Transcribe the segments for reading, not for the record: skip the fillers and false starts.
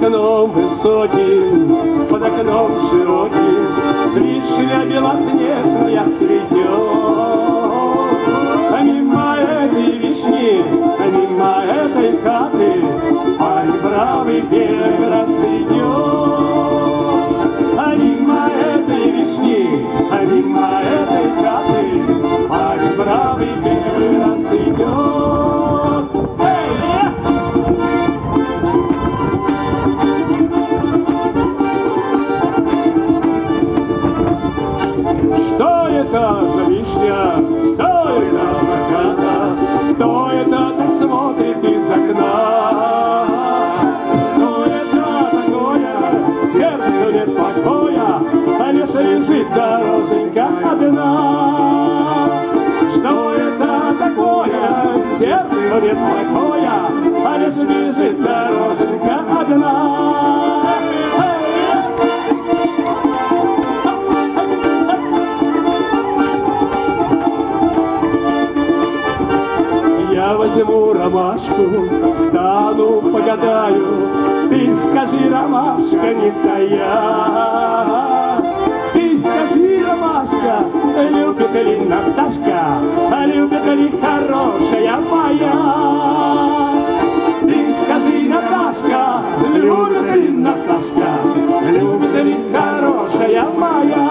окном высоким, под окном широким вишня белоснежная цветет. А мимо этой вишни, а мимо этой хаты парень бравый первый раз идет. А мимо этой вишни, а мимо этой хаты парень бравый первый раз идет. Что это за вишня? Что это за хата? Кто это-то смотрит из окна? Что это такое? Сердцу нет покоя, а лишь лежит дороженька одна. Что это такое? Сердцу нет покоя, а лишь лежит дороженька одна. Я возьму ромашку, стану, погадаю, ты скажи, ромашка, не тая. Ты скажи, ромашка, любит ли Наташка, любит ли хорошая моя? Ты скажи, Наташка, любит ли Наташка, любит ли хорошая моя?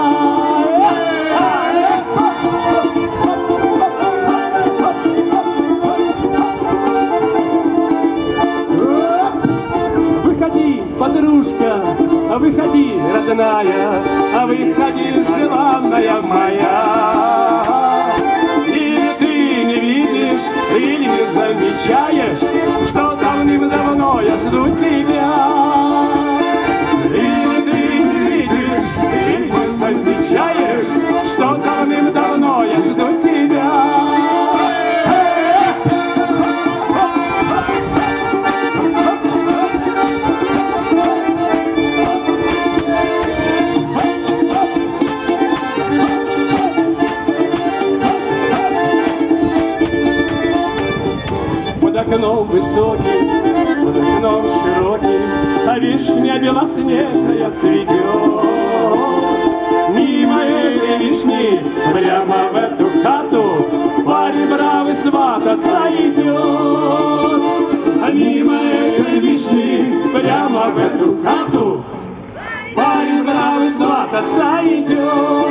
Подружка, выходи, родная, выходи, желанная моя. Или ты не видишь, или не замечаешь, что давным-давно я жду тебя. Или ты не видишь, или не замечаешь, что давным-давно я жду тебя. Под окном высоким, под окном широким, а вишня белоснежная цветет. Мимо этой вишни, прямо в эту хату, парень бравый свататься идет. А мимо этой вишни, прямо в эту хату, парень бравый свататься идет.